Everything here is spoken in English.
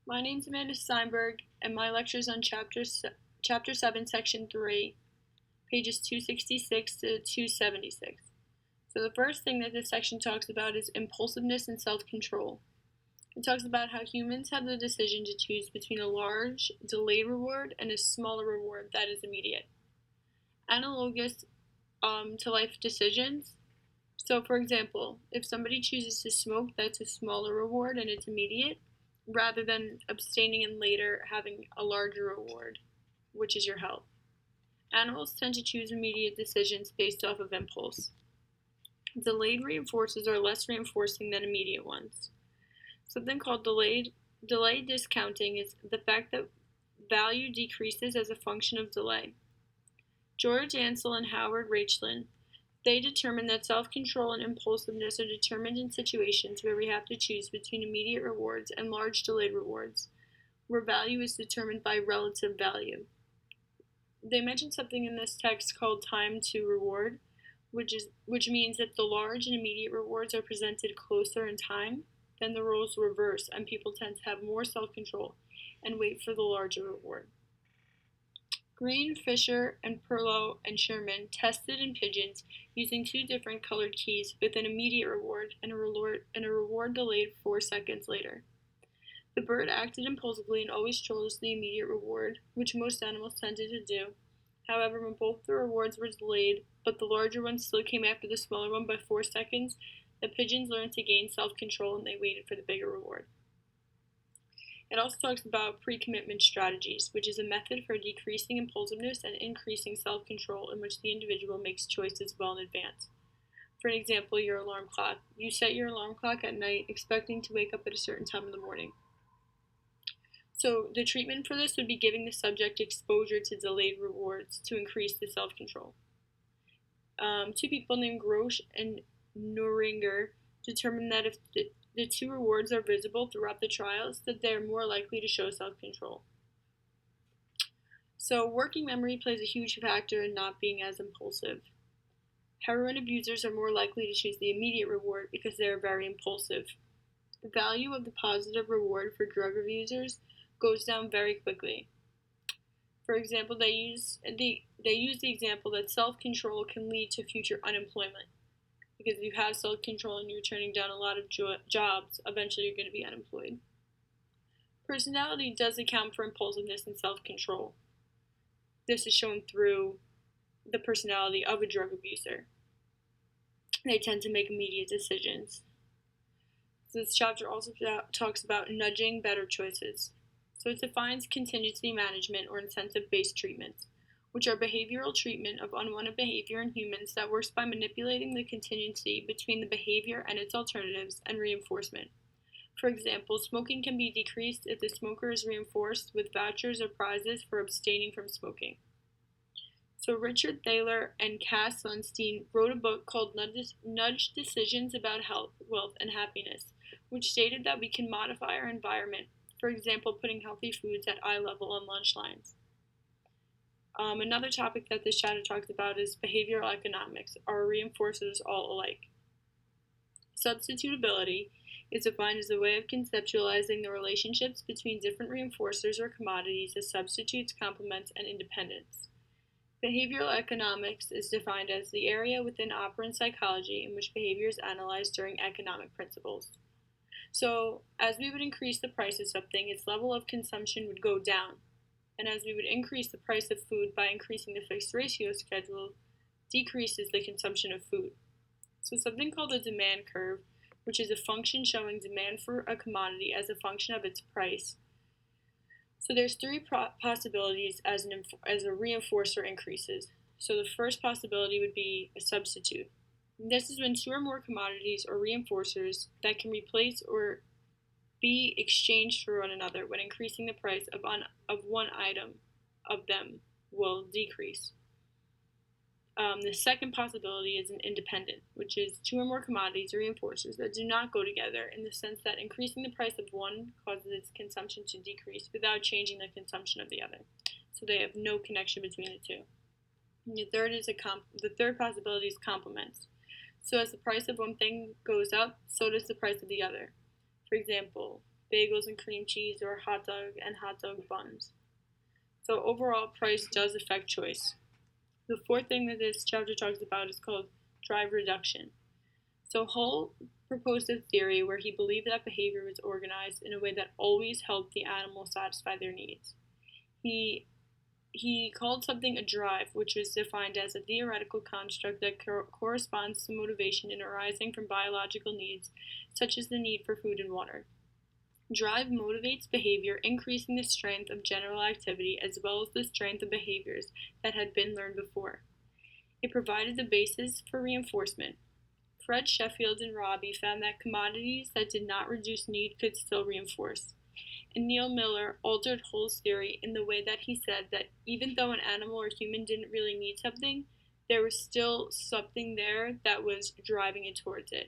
My name's Amanda Steinberg, and my lecture is on Chapter 7, Section 3, pages 266 to 276. So the first thing that this section talks about is impulsiveness and self-control. It talks about how humans have the decision to choose between a large, delayed reward and a smaller reward that is immediate. Analogous to life decisions. So, for example, if somebody chooses to smoke, that's a smaller reward and it's immediate, rather than abstaining and later having a larger reward, which is your health. Animals tend to choose immediate decisions based off of impulse. Delayed reinforcers are less reinforcing than immediate ones. Something called delayed discounting is the fact that value decreases as a function of delay. George Ansel and Howard Rachlin, they determined that self-control and impulsiveness are determined in situations where we have to choose between immediate rewards and large delayed rewards, where value is determined by relative value. They mentioned something in this text called time to reward, which means that the large and immediate rewards are presented closer in time, then the roles reverse and people tend to have more self-control and wait for the larger reward. Green, Fisher, and Perlow and Sherman tested in pigeons using two different colored keys with an immediate reward and a reward delayed 4 seconds later. The bird acted impulsively and always chose the immediate reward, which most animals tended to do. However, when both the rewards were delayed, but the larger one still came after the smaller one by 4 seconds, the pigeons learned to gain self-control and they waited for the bigger reward. It also talks about pre-commitment strategies, which is a method for decreasing impulsiveness and increasing self-control in which the individual makes choices well in advance. For an example, your alarm clock. You set your alarm clock at night expecting to wake up at a certain time in the morning. So the treatment for this would be giving the subject exposure to delayed rewards to increase the self-control. Two people named Grosch and Neuringer determined that if the two rewards are visible throughout the trials, that they are more likely to show self-control. So working memory plays a huge factor in not being as impulsive. Heroin abusers are more likely to choose the immediate reward because they are very impulsive. The value of the positive reward for drug abusers goes down very quickly. For example, they use the example that self-control can lead to future unemployment. Because if you have self-control and you're turning down a lot of jobs, eventually you're going to be unemployed. Personality does account for impulsiveness and self-control. This is shown through the personality of a drug abuser. They tend to make immediate decisions. This chapter also talks about nudging better choices. So it defines contingency management or incentive-based treatments, which are behavioral treatment of unwanted behavior in humans that works by manipulating the contingency between the behavior and its alternatives and reinforcement. For example, smoking can be decreased if the smoker is reinforced with vouchers or prizes for abstaining from smoking. So Richard Thaler and Cass Sunstein wrote a book called Nudge Decisions About Health, Wealth, and Happiness, which stated that we can modify our environment, for example, putting healthy foods at eye level on lunch lines. Another topic that this chapter talks about is behavioral economics. Are reinforcers all alike? Substitutability is defined as a way of conceptualizing the relationships between different reinforcers or commodities as substitutes, complements, and independents. Behavioral economics is defined as the area within operant psychology in which behavior is analyzed during economic principles. So, as we would increase the price of something, its level of consumption would go down. And as we would increase the price of food by increasing the fixed ratio schedule, decreases the consumption of food. So something called a demand curve, which is a function showing demand for a commodity as a function of its price. So there's three possibilities as a reinforcer increases. So the first possibility would be a substitute. And this is when two or more commodities or reinforcers that can replace or be exchanged for one another when increasing the price of one item of them will decrease. The second possibility is an independent, which is two or more commodities or reinforcers that do not go together in the sense that increasing the price of one causes its consumption to decrease without changing the consumption of the other. So they have no connection between the two. And the third possibility is complements. So as the price of one thing goes up, so does the price of the other. For example, bagels and cream cheese, or hot dog and hot dog buns. So overall, price does affect choice. The fourth thing that this chapter talks about is called drive reduction. So Hull proposed a theory where he believed that behavior was organized in a way that always helped the animal satisfy their needs. He called something a drive, which was defined as a theoretical construct that corresponds to motivation arising from biological needs, such as the need for food and water. Drive motivates behavior, increasing the strength of general activity as well as the strength of behaviors that had been learned before. It provided the basis for reinforcement. Fred Sheffield and Robbie found that commodities that did not reduce need could still reinforce. And Neil Miller altered Hull's theory in the way that he said that even though an animal or human didn't really need something, there was still something there that was driving it towards it.